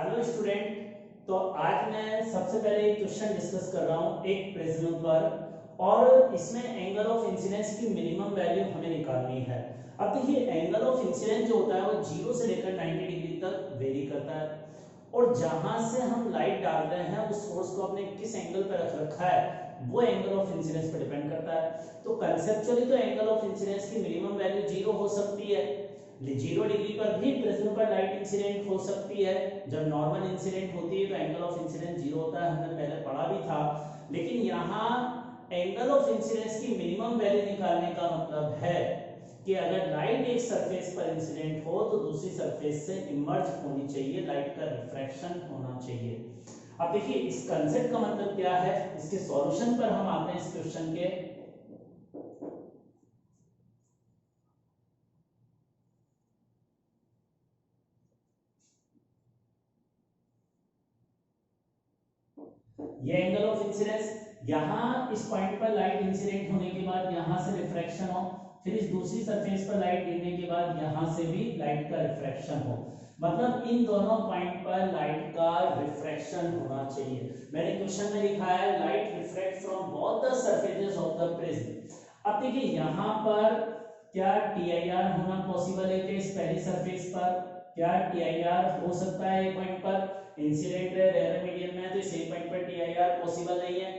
Hello student. तो आज मैं सबसे पहले एक क्वेश्चन डिस्कस कर रहा हूँ एक प्रिज्म पर, और इसमें एंगल ऑफ इंसिडेंस की मिनिमम वैल्यू हमें निकालनी है। अब देखिए, एंगल ऑफ इंसिडेंस जो होता है वो 0 से लेकर 90 डिग्री तक वेरी करता है, और जहां से हम लाइट डाल रहे हैं उस सोर्स को अपने किस एंगल पर रख रखा है वो एंगल ऑफ इंसिडेंस पर डिपेंड करता है। तो कंसेप्चुअली तो एंगल ऑफ इंसिडेंस की मिनिमम वैल्यू 0 हो सकती है। 0 डिग्री पर भी प्रिज्म पर लाइट इंसिडेंट हो सकती है। जब नॉर्मल इंसिडेंट होती है तो एंगल ऑफ इंसिडेंस 0 होता है, हमने पहले पढ़ा भी था। लेकिन यहाँ एंगल ऑफ इंसिडेंस की मिनिमम वैल्यू निकालने का मतलब है कि अगर लाइट एक सरफेस पर इंसिडेंट हो तो दूसरी सरफेस से इमर्ज होनी चाहिए, लाइट का रिफ्रैक्शन होना चाहिए। अब देखिए, इस कंसेप्ट का मतलब क्या है, इसके सॉल्यूशन पर हम आते हैं इस क्वेश्चन के। ये एंगल ऑफ इंसिडेंस, यहां इस पॉइंट पर लाइट इंसिडेंट होने के बाद यहां से रिफ्रैक्शन हो, फिर इस दूसरी सरफेस पर लाइट गिरने के बाद यहां से भी लाइट का रिफ्रैक्शन हो, मतलब इन दोनों पॉइंट पर लाइट का रिफ्रैक्शन होना चाहिए। मैंने क्वेश्चन में लिखा है light refract from both the surfaces of the prism. अब देखिए, यहां पर क्या टीआईआर होना पॉसिबल है कि इस पहली सरफेस पर क्या टीआईआर हो सकता है एक पॉइंट पर? इंसिडेंट रेयर मीडियम में है तो इस एक पॉइंट पर टीआईआर पॉसिबल नहीं है।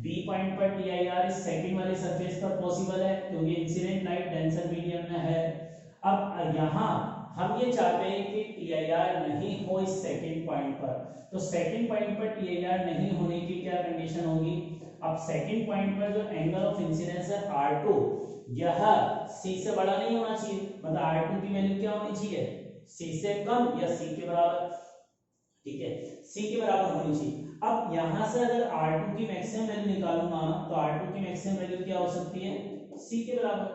बी पॉइंट पर टीआईआर इस सेकंड वाली सरफेस पर पॉसिबल है क्योंकि इंसिडेंट लाइट डेंसर मीडियम में है। अब यहां हम ये चाहते हैं कि टीआईआर नहीं हो इस सेकंड पॉइंट पर, तो सेकंड पॉइंट पर टीआईआर नहीं होने की क्या कंडीशन होगी? अब सेकंड पॉइंट पर जो एंगल ऑफ इंसिडेंस है R2, यह C से बड़ा नहीं होना चाहिए, मतलब R2 की वैल्यू क्या होनी चाहिए? C से कम या C के बराबर। ठीक है, C के बराबर होनी चाहिए। अब यहां से अगर R2 की मैक्सिमम वैल्यू निकालूंगा तो R2 की मैक्सिमम वैल्यू क्या हो सकती है? C के बराबर।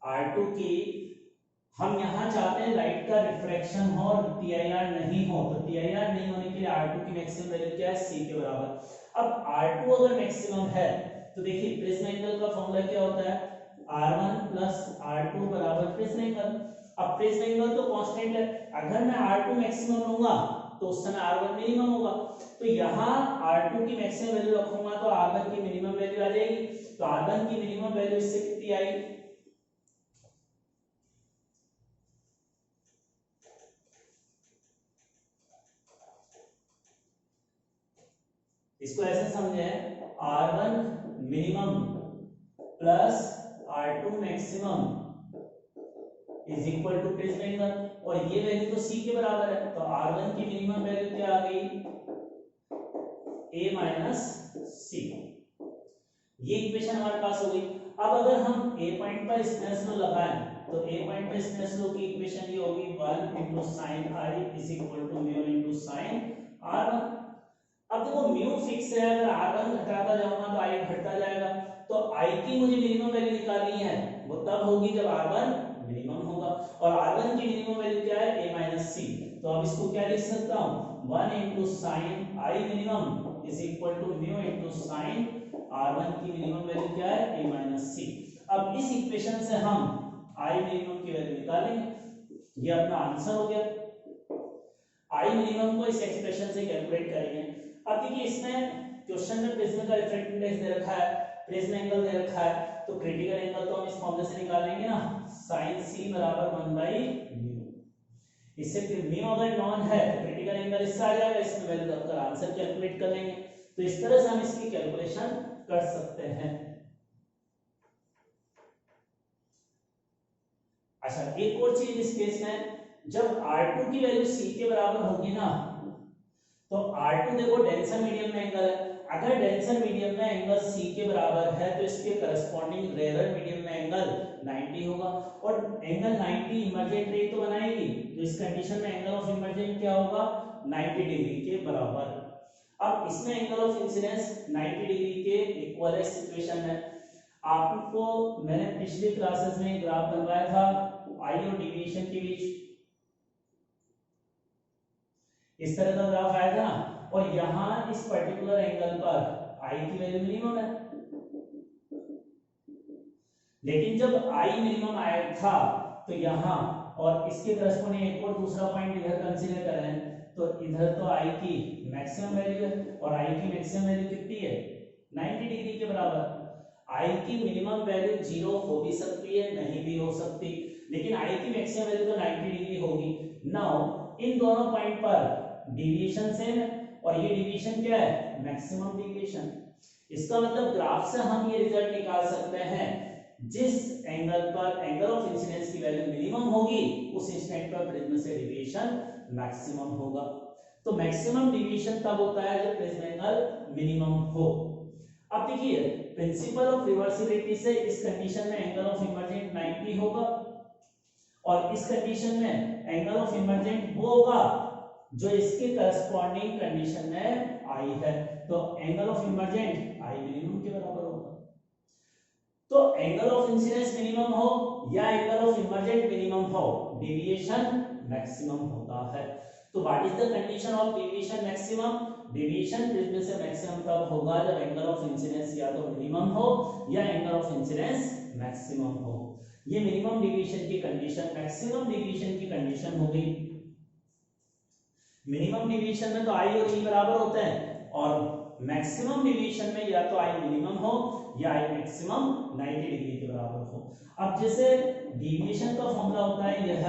R2 की हम यहां चाहते हैं लाइट का रिफ्रैक्शन हो और टीआईआर नहीं हो, तो टीआईआर नहीं होने के लिए R2 की मैक्सिमम वैल्यू क्या है? C के बराबर। अब R2 अगर मैक्सिमम है तो देखिए प्रिज्म एंगल का फॉर्मूला क्या होता है? R1 प्लस R2 बराबर प्रिज्म एंगल। अब प्रिज्म एंगल तो कांस्टेंट है, अगर मैं R2 मैक्सिमम लूंगा तो उस समय R1 मिनिमम होगा, तो यहां R2 की मैक्सिमम वैल्यू रखूंगा तो R1 की मिनिमम वैल्यू आ जाएगी। तो R1 की मिनिमम वैल्यू इससे कितनी आई? इसको ऐसे समझे, R1 minimum plus R2 maximum is equal to prism angle, और ये वैल्यू तो C के बराबर है, तो R1 की मिनिमम वैल्यू क्या आ गई? A minus C। ये इक्वेशन हमारे पास हो गई। अब अगर हम A पॉइंट पर स्नेल्स लॉ लगाएं तो A पॉइंट पर स्नेल्स लॉ की इक्वेशन ये होगी 1 into sin I is equal to mu into sin R1। अब देखो, म्यू फिक्स है, अगर R1 घटाता जाऊंगा तो I घटता जाएगा, तो I की मुझे मिनिमम वैल्यू निकालनी है, वो तब होगी जब R1 मिनिमम होगा, और R1 की मिनिमम वैल्यू क्या है? A minus C। तो अब इसको क्या लिख सकता हूं? 1 into sin I minimum is equal to mu into sin R1 की मिनिमम वैल्यू क्या है? A minus C। अब इस इक्वेशन से हम I मिनिमम की वैल्यू निकालेंगे, ये अपना आंसर हो गया। I मिनिमम को इस एक्सप्रेशन से कैलकुलेट करेंगे। अब देखिए, इसमें क्वेश्चन में प्रिज्म का रिफ्रैक्टिव इंडेक्स दे रखा है, प्रिज्म एंगल दे रखा है, तो क्रिटिकल एंगल तो हम इस फॉर्मूले से निकालेंगे ना, sin C बराबर 1/μ। इससे फिर म्यू अगर नॉन है तो क्रिटिकल एंगल इससे आ जाएगा, इसमें वैल्यू रखकर आंसर कैलकुलेट कर लेंगे। तो इस तरह से हम इसकी कैलकुलेशन कर सकते हैं। अच्छा, एक और चीज इस केस में, जब R2 की वैल्यू C के बराबर होगी ना, तो R2 देखो डेंसर मीडियम में एंगल है, अगर डेंसर मीडियम में एंगल C के बराबर है तो इसके करस्पॉन्डिंग रेयर मीडियम में एंगल 90 होगा, और एंगल 90 इमर्जेंट रे तो बनाएगी, तो इस कंडीशन में एंगल ऑफ इमर्जेंट क्या होगा? 90 डिग्री के बराबर। अब इसमें एंगल ऑफ इंसिडेंस 90 डिग्री के इक्वल है, सिचुएशन है। आपको मैंने पिछली क्लासेस में ग्राफ बनवाया था आई और डिविएशन के बीच, इस तरह का ग्राफ आया था ना, और यहां इस पर्टिकुलर एंगल पर आई की वैल्यू मिनिमम है, लेकिन जब आई मिनिमम आया था तो यहां और इसके करस्पॉन्डिंग एक और दूसरा पॉइंट इधर कंसीडर कर रहे हैं, तो इधर तो आई की मैक्सिमम वैल्यू है और आई की मैक्सिमम वैल्यू कितनी है 90 डिग्री के बराबर। आई की मिनिमम वैल्यू 0 हो भी सकती है, नहीं भी हो सकती, लेकिन आई की मैक्सिमम वैल्यू तो 90 डिग्री होगी। नाउ इन दोनों पॉइंट पर डेविएशन सेम है और ये डेविएशन क्या है मैक्सिमम डेविएशन। इसका मतलब ग्राफ से हम ये रिजल्ट निकाल सकते हैं, जिस एंगल पर एंगल ऑफ इंसिडेंस की वैल्यू मिनिमम होगी उस इंस्टेंट पर प्रिज्म से डेविएशन मैक्सिमम होगा। तो मैक्सिमम डेविएशन तब होता है जब प्रिज्म एंगल मिनिमम हो। अब देखिए प्रिंसिपल ऑफ रिवर्सिबिलिटी से इस कंडीशन में एंगल ऑफ इमर्जेंट 90 होगा और इस कंडीशन में एंगल ऑफ इमर्जेंट वो होगा जो इसके करस्पॉन्डिंग कंडीशन में आई है, तो angle of emergent I minimum के बराबर होगा। तो एंगल ऑफ इंसिडेंस मिनिमम हो या एंगल ऑफ इमर्जेंट मिनिमम हो, डेविएशन मैक्सिमम होता है। तो what is the condition of deviation maximum? Deviation prism से मैक्सिमम तब होगा जब एंगल ऑफ इंसिडेंस या तो मिनिमम हो या एंगल ऑफ इंसिडेंस मैक्सिमम हो। ये मिनिमम डेविएशन की कंडीशन, मैक्सिमम डेविएशन की कंडीशन हो गई। मिनिमम डेविएशन में तो आई और ई बराबर होते हैं और मैक्सिमम डेविएशन में या तो आई मिनिमम हो या आई मैक्सिमम 90 डिग्री के बराबर हो। अब जैसे डेविएशन का फॉर्मूला होता है यह,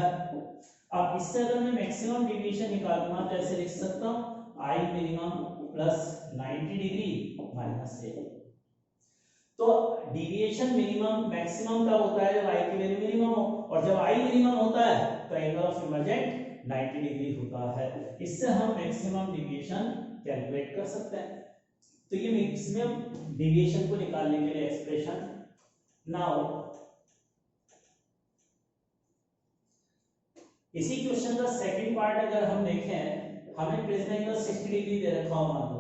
अब इससे अगर मैं मैक्सिमम डेविएशन निकालूंगा तो ऐसे लिख सकता हूं I minimum plus 90 degree minus A. तो डेविएशन मिनिमम मैक्सिमम कब होता है जब आई की वैल्यू मिनिमम हो, और जब आई मिनिमम होता है तो एंगल ऑफ इमर्जेंट 90 डिग्री होता है। इससे हम मैक्सिमम डेविएशन कैलकुलेट कर सकते हैं। तो ये मैक्सिमम डेविएशन को निकालने के लिए एक्सप्रेशन। नाउ इसी क्वेश्चन का सेकंड पार्ट अगर हम देखें, हमें प्रिज्म एंगल 60 डिग्री दे रखा हो, मान लो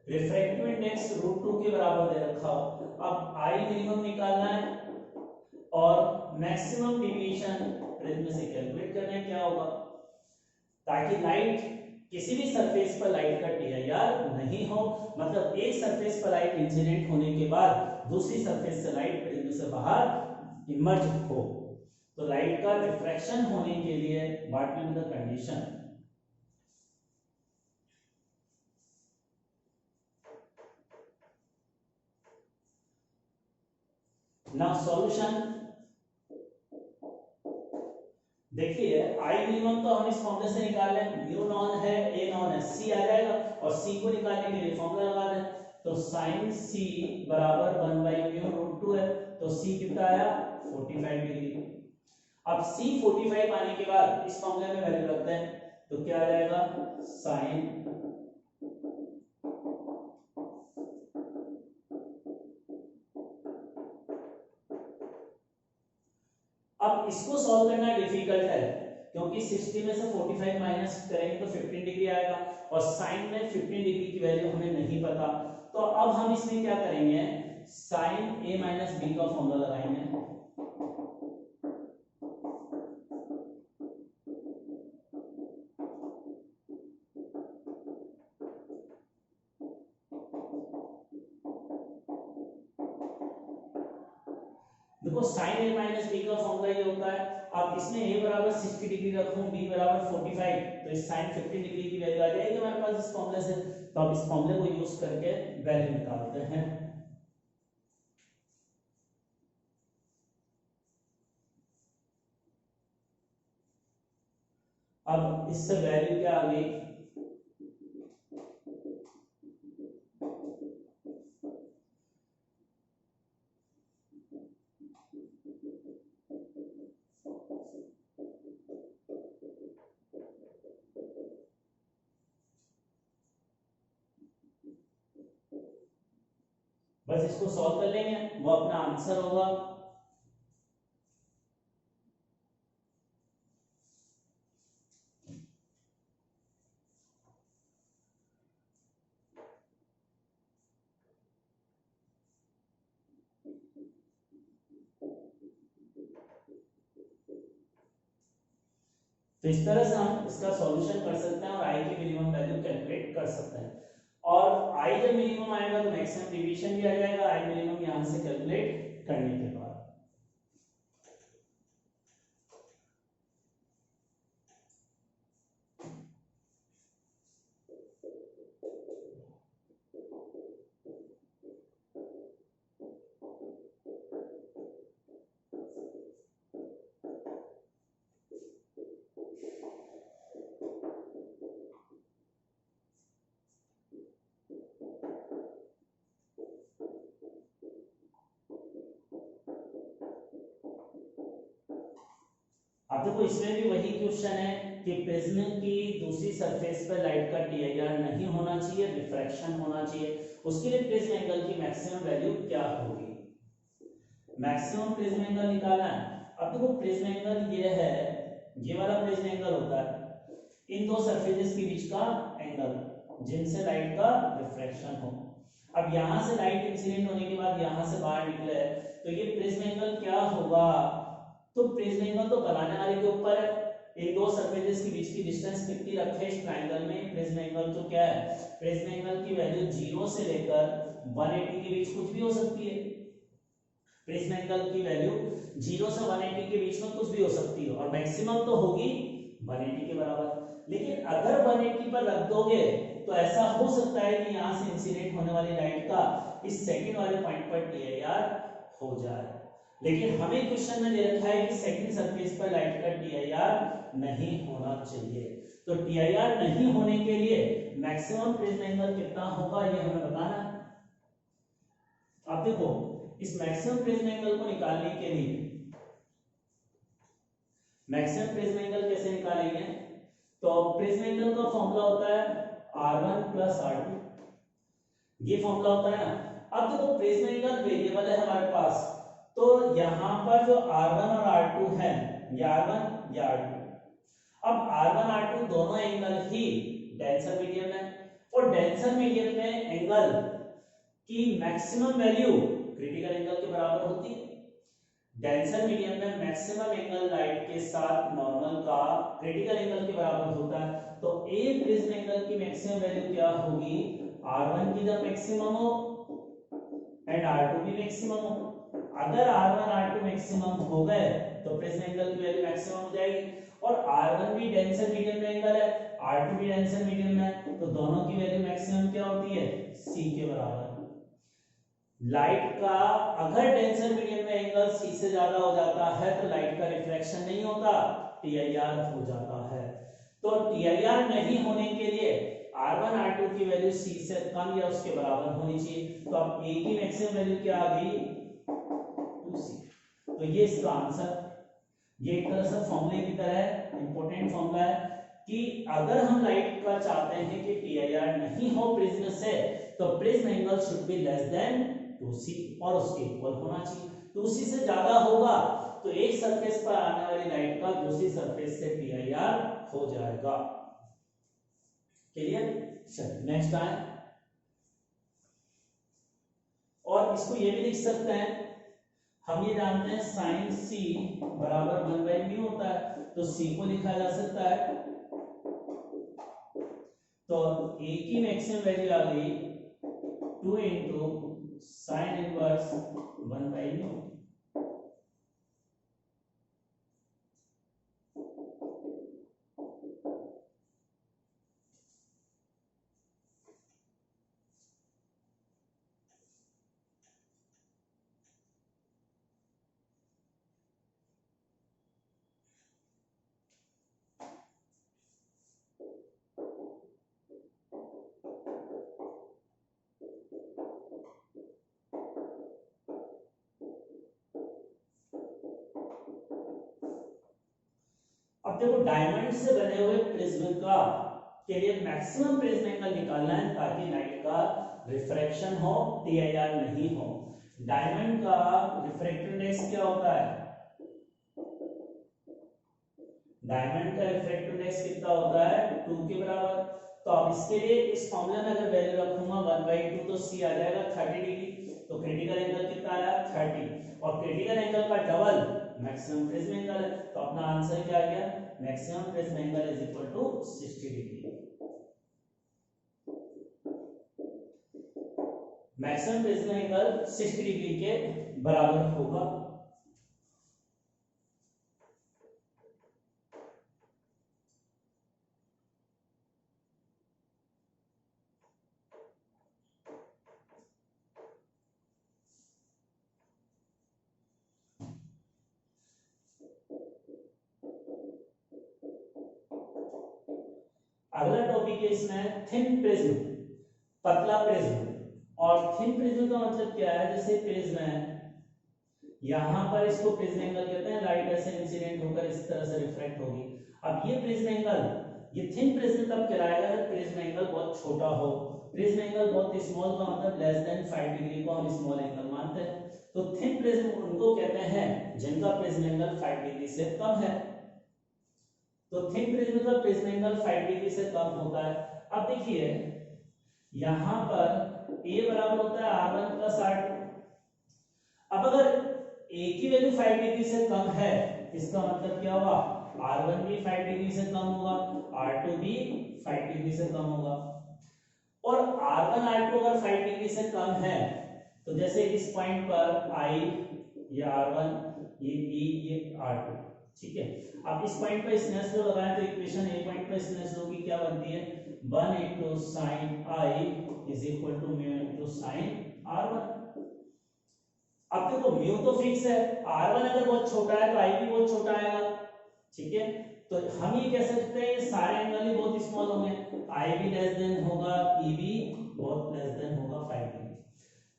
रिफ्रैक्टिव इंडेक्स √2 के बराबर दे रखा हो। अब आई मिनिमम निकालना है और मैक्सिमम डेविएशन प्रिज्म से कैलकुलेट करना है क्या होगा, ताकि लाइट किसी भी सरफेस पर लाइट का टीआईआर नहीं हो, मतलब एक सरफेस पर लाइट इंसिडेंट होने के बाद दूसरी सरफेस से लाइट प्रिज्म से बाहर इमर्ज हो। तो लाइट का रिफ्रैक्शन होने के लिए what will be the condition? Now solution देखिए, आई मिनिमम तो हम इस फॉर्मूले से निकाल लें, म्यू नॉन है ए नॉन है, सी आ जाएगा और सी को निकालने के लिए फॉर्मूला लगा दें। तो sin c बराबर 1/μ√2 है, तो c कितना आया 45 डिग्री। अब c 45 आने के बाद इस फॉर्मूले में वैल्यू रखते हैं, तो क्या आ जाएगा sin अब इसको सॉल्व करना डिफिकल्ट है क्योंकि 60 में से 45 माइनस करेंगे तो 15 डिग्री आएगा और साइन में 15 डिग्री की वैल्यू हमें नहीं पता। तो अब हम इसमें क्या करेंगे, साइन a माइनस बी का फॉर्मूला लगाएंगे। देखो साइन a माइनस बी का फॉर्मूला ये होता है, अब इसमें a बराबर 60 डिग्री रखूं, b बराबर 45, तो इस साइन 50 डिग्री की वैल्यू आ जाएगी हमारे पास इस फॉर्मूले से। तो अब इस फॉर्मूले को यूज करके वैल्यू निकालते हैं। अब इससे वैल्यू क्या आ गई, बस इसको सॉल्व कर लेंगे, वो अपना आंसर होगा। तो इस तरह से हम इसका सॉल्यूशन कर सकते हैं और आई की मिनिमम वैल्यू कैलकुलेट कर सकते हैं। और आई जब मिनिमम आएगा तो मैक्सिमम डिवीजन भी आ जाएगा आई मिनिमम यहां से कैलकुलेट करने के बाद। देखो इसमें भी वही क्वेश्चन है कि प्रिज्म की दूसरी सरफेस पर लाइट का टीआईआर नहीं होना चाहिए, रिफ्रैक्शन होना चाहिए। उसके लिए प्रिज्म एंगल की मैक्सिमम वैल्यू क्या होगी, मैक्सिमम प्रिज्म एंगल निकालना है। अब देखो प्रिज्म एंगल ये है, ये वाला प्रिज्म एंगल होता है इन दो सरफेसेस के बीच का एंगल जिनसे लाइट का रिफ्रैक्शन हो। अब यहां से लाइट इंसिडेंट होने के बाद यहां से बाहर निकले तो ये प्रिज्म एंगल क्या होगा, तो प्रिज्म एंगल तो बनाने वाले के ऊपर है। इन दो सरफेसेस के बीच की डिस्टेंस कितनी रखे इस ट्रायंगल में, प्रिज्म एंगल तो क्या है, प्रिज्म एंगल की वैल्यू 0 से लेकर 180 के बीच कुछ भी हो सकती है। प्रिज्म एंगल की वैल्यू 0 से 180 के बीच में कुछ भी हो सकती है और मैक्सिमम तो होगी 180 के बराबर। लेकिन अगर 180 पर रख दोगे तो ऐसा हो सकता है कि यहां से इंसिडेंट होने वाली लाइट का इस सेकंड वाले पॉइंट पर टीआईआर हो जाए। लेकिन हमें क्वेश्चन में दे रखा है कि सेकंड सरफेस पर लाइट का टीआईआर नहीं होना चाहिए। तो टीआईआर नहीं होने के लिए मैक्सिमम प्रिज्म एंगल कितना होगा ये हमें बताना है। अब देखो इस मैक्सिमम प्रिज्म एंगल को निकालने के लिए मैक्सिमम प्रिज्म एंगल कैसे निकालेंगे, तो प्रिज्म एंगल का फॉर्मूला होता है R1 प्लस R2, ये फॉर्मूला होता है ना। अब देखो प्रिज्म एंगल वेरिएबल है हमारे पास, तो यहां पर जो R1 और R2 है, ये R1 या R2, अब R1 R2 दोनों एंगल ही डेंसर मीडियम है और डेंसर मीडियम में एंगल की मैक्सिमम वैल्यू क्रिटिकल एंगल के बराबर होती है। डेंसर मीडियम में मैक्सिमम एंगल लाइट के साथ नॉर्मल का क्रिटिकल एंगल के बराबर होता है। तो ए प्रिज्म एंगल की मैक्सिमम वैल्यू क्या होगी, R1 की जब मैक्सिमम हो एंड R2 भी मैक्सिमम हो। अगर R1 R2 मैक्सिमम हो गए तो प्रिज्म एंगल की वैल्यू मैक्सिमम हो जाएगी। और R1 भी डेंसर मीडियम में एंगल है, R2 भी डेंसर मीडियम में है, तो दोनों की वैल्यू मैक्सिमम क्या होती है, C के बराबर। लाइट का अगर डेंसर मीडियम में एंगल C से ज्यादा हो जाता है तो लाइट का रिफ्रैक्शन नहीं होता, टीआईआर हो जाता है। तो टीआईआर नहीं होने के लिए R1 R2 की वैल्यू C से कम या उसके बराबर होनी चाहिए। तो अब A की मैक्सिमम वैल्यू क्या आ गई, 2C। तो ये इसका आंसर, ये एक तरह से फॉर्मूले की तरह है, इंपॉर्टेंट फॉर्मूला है कि अगर हम लाइट का चाहते हैं कि टीआईआर नहीं हो प्रिज्म से, तो prism angle should be less than 2C और उसके इक्वल होना चाहिए। 2C से ज्यादा होगा तो एक सरफेस पर आने वाली लाइट का दूसरी सरफेस से टीआईआर हो जाएगा। क्लियर, चलिए नेक्स्ट आए। और इसको ये भी लिख सकते हैं, हम ये जानते हैं साइन C बराबर 1/μ होता है, तो C को लिखा जा सकता है। तो A की मैक्सिमम वैल्यू आ गई 2 इंटू साइन इनवर्स 1/μ। अब देखो डायमंड से बने हुए प्रिज्म का के लिए मैक्सिमम प्रिज्म एंगल निकालना है ताकि लाइट का रिफ्रैक्शन हो, टीआईआर नहीं हो। डायमंड का रिफ्रैक्टिव इंडेक्स क्या होता है, डायमंड का रिफ्रैक्टिव इंडेक्स कितना होता है, 2 के बराबर। तो अब इसके लिए इस फॉर्मूला में अगर वैल्यू रखूंगा 1/2 तो C आ जाएगा 30 डिग्री। तो क्रिटिकल एंगल कितना आया 30 और क्रिटिकल एंगल का डबल मैक्सिमम प्रिज्म एंगल है। तो अपना आंसर क्या आ गया, maximum prism angle is equal to 60 degree. Maximum prism angle 60 degree के बराबर होगा। अगला टॉपिक है इसमें थिन प्रिज्म, पतला प्रिज्म। और थिन प्रिज्म का मतलब क्या है, जैसे प्रिज्म है, यहाँ पर इसको प्रिज्म एंगल कहते हैं, लाइट ऐसे इंसिडेंट होकर इस तरह से रिफ्लेक्ट होगी। अब ये प्रिज्म एंगल, ये थिन प्रिज्म तब कहलाएगा जब प्रिज्म एंगल बहुत छोटा हो। प्रिज्म एंगल बहुत स्मॉल का मतलब लेस देन 5 डिग्री को हम स्मॉल एंगल मानते हैं। तो थिन प्रिज्म उनको कहते हैं जिनका प्रिज्म एंगल 5 डिग्री से कम है। तो थिन प्रिज्म का प्रिज्म एंगल 5 डिग्री से कम होता है। अब देखिए यहां पर a बराबर होता है r1 प्लस r2। अब अगर a की वैल्यू 5 डिग्री से कम है, इसका मतलब क्या हुआ, r1 भी 5 डिग्री से कम होगा, r2 भी 5 डिग्री से कम होगा। और r1 r2 अगर 5 डिग्री से कम है तो जैसे इस पॉइंट पर I ये r1, ये b, ये r2, ठीक है। अब इस पॉइंट पर स्नेल्स लॉ लगाएं तो इक्वेशन ए पॉइंट पर स्नेल्स लॉ की क्या बनती है, 1 into sin I is equal to mu into sin r1। अब देखो म्यू तो फिक्स है, r1 अगर बहुत छोटा है तो I भी बहुत छोटा आएगा, ठीक है। तो हम ये कह सकते हैं ये सारे एंगल ही बहुत स्मॉल होंगे, I भी लेस देन होगा, E भी बहुत लेस देन होगा 5 डिग्री।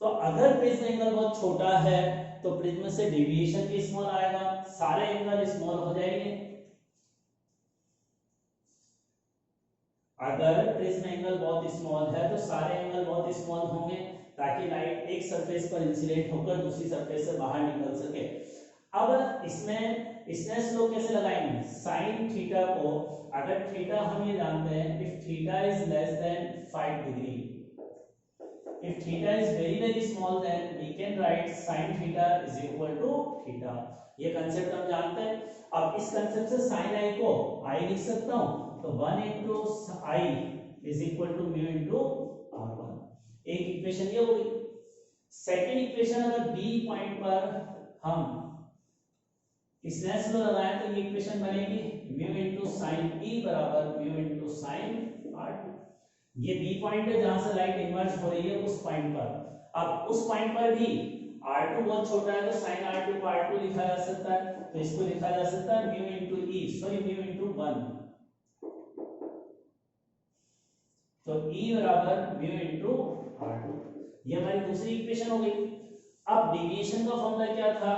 तो अगर प्रिज्म एंगल बहुत छोटा है तो प्रिज्म से डेविएशन भी स्मॉल आएगा, सारे एंगल स्मॉल हो जाएंगे। अगर प्रिज्म एंगल बहुत स्मॉल है तो सारे एंगल बहुत स्मॉल होंगे ताकि लाइट एक सरफेस पर इंसिडेंट होकर दूसरी सरफेस से बाहर निकल सके। अब इसमें स्नेल्स लॉ कैसे लगाएंगे, साइन थीटा को, अगर थीटा हम ये जानते हैं if theta is less than 5 degree, if theta is very small then we can write sin theta is equal to theta। ये कंसेप्ट हम जानते हैं। अब इस कंसेप्ट से sin i को I लिख सकता हूं, तो 1 into I is equal to mu into r1। एक इक्वेशन ये हो गई। सेकंड इक्वेशन अगर b पॉइंट पर हम स्नेल्स लॉ लगाएं तो ये इक्वेशन बनेगी mu into sin e बराबर mu into sin r2। ये बी पॉइंट है जहां से लाइट इमर्ज हो रही है उस पॉइंट पर। अब उस पॉइंट पर भी r2 बहुत छोटा है तो sin r2 को r2 लिखा जा सकता है, तो इसको लिखा जा सकता है mu into e, sorry mu into 1, तो e बराबर mu into r2। ये हमारी दूसरी इक्वेशन हो गई। अब डेविएशन का फॉर्मूला क्या था,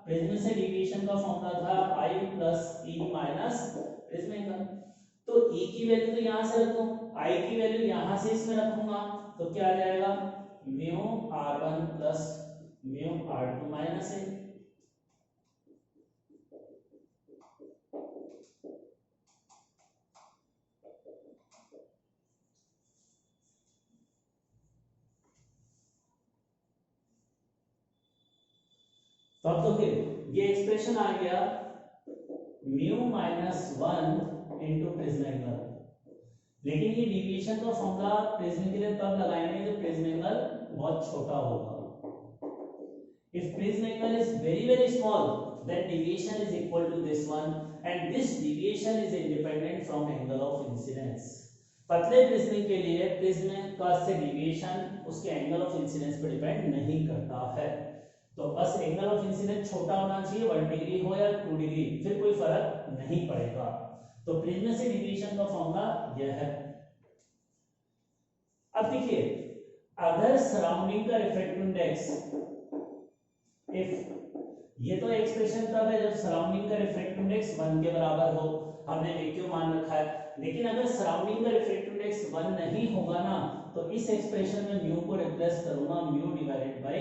प्रिज्म से डेविएशन का फॉर्मूला था I plus e minus prism angle. तो e की वैल्यू तो यहां से रखूं, I की वैल्यू यहां से इसमें रखूंगा, तो क्या आ जाएगा mu r1 plus mu r2 minus a। तो अब तो फिर ये एक्सप्रेशन आ गया mu minus 1 into prism angle. लेकिन ये डेविएशन का फॉर्मूला प्रिज्म के लिए तब लगाएंगे जब प्रिज्म एंगल बहुत छोटा होगा। If prism angle is very small, then deviation is equal to this one, and this deviation is independent from angle of incidence। पतले प्रिज्म के लिए प्रिज्म का से डेविएशन उसके एंगल ऑफ इंसिडेंस पर डिपेंड नहीं करता है। तो बस एंगल ऑफ इंसिडेंस छोटा होना चाहिए, 1 डिग्री हो या 2 डिग्री, फिर कोई फर्क नहीं पड़ेगा। तो प्रिज्म से डेविएशन का फॉर्मूला यह है। अब देखिए अगर सराउंडिंग का रिफ्रैक्टिव इंडेक्स, इफ ये तो एक्सप्रेशन तब है जब सराउंडिंग का रिफ्रैक्टिव इंडेक्स 1 के बराबर हो, हमने वैक्यूम मान रखा है। लेकिन अगर सराउंडिंग का रिफ्रैक्टिव इंडेक्स 1 नहीं होगा ना, तो इस एक्सप्रेशन में म्यू को रिप्लेस करूंगा mu divided by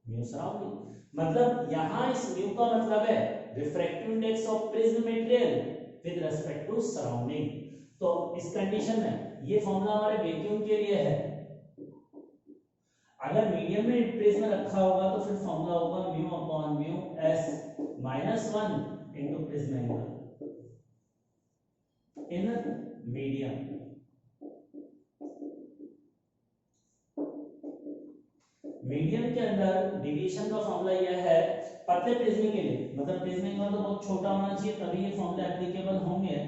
mu surrounding. मतलब यहां इस म्यू का मतलब है refractive index of prism material with respect to surrounding. तो इस कंडीशन में ये फॉर्मूला हमारे वैक्यूम के लिए है। अगर मीडियम में प्रिज्म रखा होगा तो फिर फॉर्मूला होगा mu upon mu S minus 1 into prism angle in medium. Medium के अंदर डेविएशन का फॉर्मूला यह है पतले प्रिज्म के लिए, मतलब प्रिज्म एंगल तो बहुत छोटा होना चाहिए तभी ये फॉर्मूला एप्लीकेबल होंगे।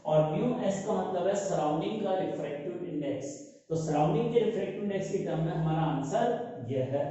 और म्यू एस का मतलब है सराउंडिंग का रिफ्रैक्टिव इंडेक्स। तो सराउंडिंग के रिफ्रैक्टिव इंडेक्स की टर्म में हमारा आंसर यह है।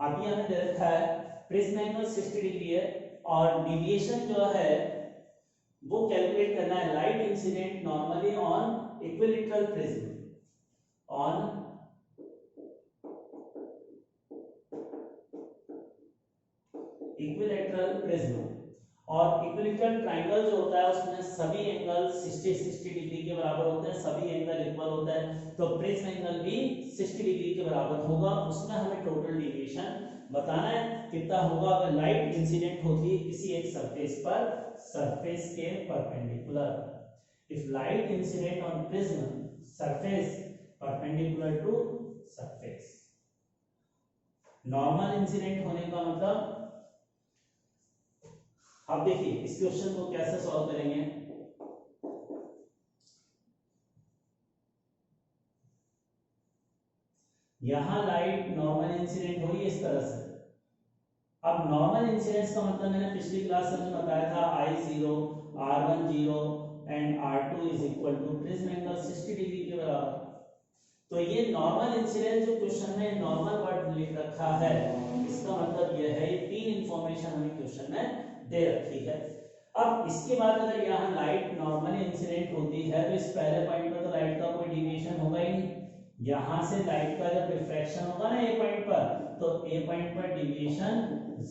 अभी हमें दे रखा है प्रिज्म एंगल 60 डिग्री है और डिविएशन जो है वो कैलकुलेट करना है light incident normally on equilateral prism on equilateral prism. और इक्विलैटरल ट्रायंगल जो होता है उसमें सभी एंगल 60 डिग्री के बराबर होते हैं, सभी एंगल इक्वल होता है, तो प्रिज्म एंगल भी 60 डिग्री के बराबर होगा। उसमें हमें टोटल डिविएशन बताना है कितना होगा अगर लाइट इंसिडेंट होती है किसी एक सरफेस पर, सरफेस के perpendicular. If light incident on prism surface perpendicular to surface. Normal incident होने का मतलब, अब देखिए इस क्वेश्चन को कैसे सॉल्व करेंगे। यहां लाइट नॉर्मल इंसिडेंट हो रही है इस तरह से। अब नॉर्मल इंसिडेंस का मतलब मैंने पिछली क्लास में बताया था I0 R1 0 and R2 is equal to prism angle 60 degree के बराबर। तो ये नॉर्मल इंसिडेंस जो क्वेश्चन में नॉर्मल वर्ड लिख रखा है इसका मतलब ये है, ये तीन इंफॉर्मेशन हमें क्वेश्चन में दे रखी है। अब इसके बाद अगर यहाँ लाइट नॉर्मली इंसिडेंट होती है तो इस पहले पॉइंट पर तो लाइट का कोई डिविएशन होगा ही नहीं। यहां से लाइट का जब रिफ्रैक्शन होगा ना ए पॉइंट पर, तो ए पॉइंट पर डिविएशन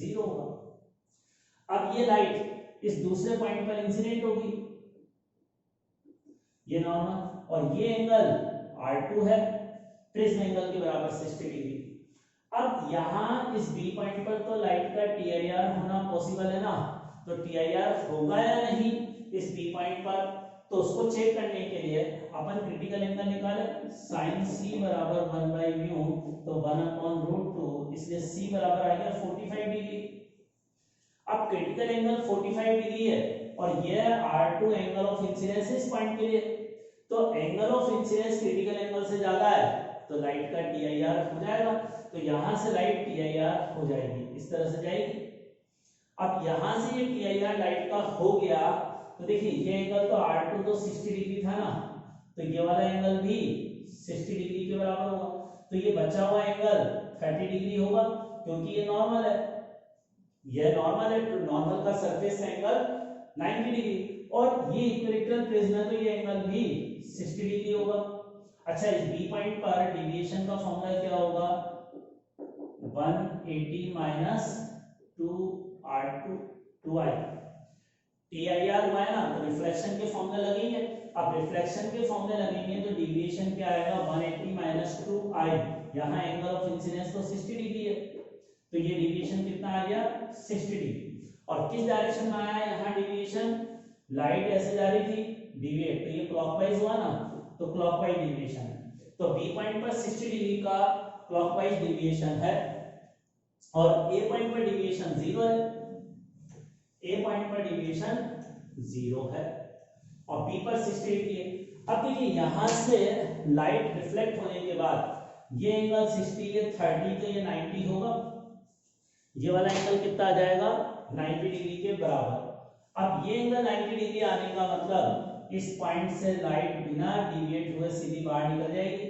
0 होगा। अब ये लाइट इस दूसरे पॉइंट पर इंसिडेंट होगी, ये नॉर्मल, और ये एंगल R2 है प्रिज्म एंगल के बराबर 60 डिग्री। अब यहां इस बी पॉइंट पर तो लाइट का TIR होना पॉसिबल है ना, तो TIR होगा या नहीं इस बी पॉइंट पर, तो उसको चेक करने के लिए अपन क्रिटिकल एंगल निकाले। sin c बराबर 1/μ, तो 1/√2, इसलिए c बराबर आ गया 45 डिग्री। अब क्रिटिकल एंगल 45 डिग्री है और ये R2 एंगल ऑफ इंसिडेंस इस पॉइंट के लिए, तो angle of incidence critical angle से ज्यादा है तो लाइट का TIR हो जाएगा, तो यहां से लाइट TIR हो जाएगी, इस तरह से जाएगी। अब यहां से ये TIR लाइट का हो गया, तो देखिए ये एंगल तो R2 तो 60 डिग्री था ना, तो ये वाला एंगल भी 60 डिग्री के बराबर होगा, तो ये बचा हुआ एंगल 30 डिग्री होगा क्योंकि ये नॉर्मल है, ये नॉर्मल है, तो नॉर्मल का सरफेस एंगल 90 डिग्री, और ये इक्विलैटरल प्रिज्म है तो ये एंगल भी 60 डिग्री होगा। अच्छा, इस बी पॉइंट पर डिविएशन का फॉर्मूला क्या होगा, 180 माइनस 2R2 2I। TIR हुआ है ना, तो रिफ्लेक्शन के फॉर्मूले लगेंगे। अब रिफ्लेक्शन के फॉर्मूले लगेंगे तो डिविएशन क्या आएगा, 180 माइनस 2I। यहाँ एंगल ऑफ इंसिडेंस तो 60 डिग्री है, तो ये डिविएशन कितना आ गया 60 डिग्री। और किस डायरेक्शन में आया है यहाँ डिविएशन, लाइट ऐसे जा रही थी डिविएट, तो ये क्लॉकवाइज हुआ ना, तो क्लॉकवाइज डिविएशन है, तो बी पॉइंट पर 60 डिग्री का क्लॉकवाइज डिविएशन है और ए पॉइंट पर डिविएशन 0 है, ए पॉइंट पर डिविएशन 0 है और बी पर 60 डिग्री है। अब देखिए यहां से लाइट रिफ्लेक्ट होने के बाद ये एंगल 60, ये 30, तो ये 90 होगा, ये वाला एंगल कितना आ जाएगा 90 डिग्री के बराबर। अब ये एंगल 90 डिग्री आने का मतलब इस पॉइंट से लाइट बिना डिविएट हुए सीधी बाहर निकल जाएगी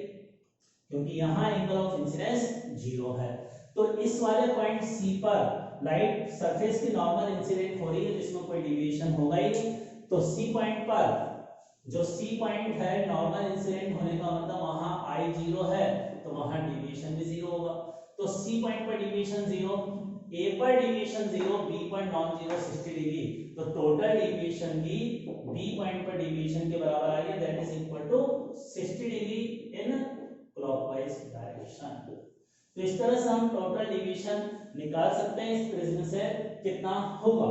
क्योंकि यहां एंगल ऑफ इंसिडेंस 0 है। तो इस वाले पॉइंट सी पर लाइट सरफेस की नॉर्मल इंसिडेंट हो रही है तो इसमें कोई डिविएशन होगा ही नहीं, तो सी पॉइंट पर, जो सी पॉइंट है नॉर्मल इंसिडेंट होने का मतलब वहां I0 है तो वहां डिविएशन भी 0 होगा, तो सी पॉइंट पर डिविएशन 0, ए पर डिविएशन 0, बी पर नॉन जीरो 60 डिग्री, तो टोटल डिविएशन भी बी पॉइंट पर डिविएशन के बराबर आ गया, that is equal to 60 degree in clockwise direction. तो इस तरह से हम टोटल डिविएशन निकाल सकते हैं इस प्रिज्म से कितना होगा।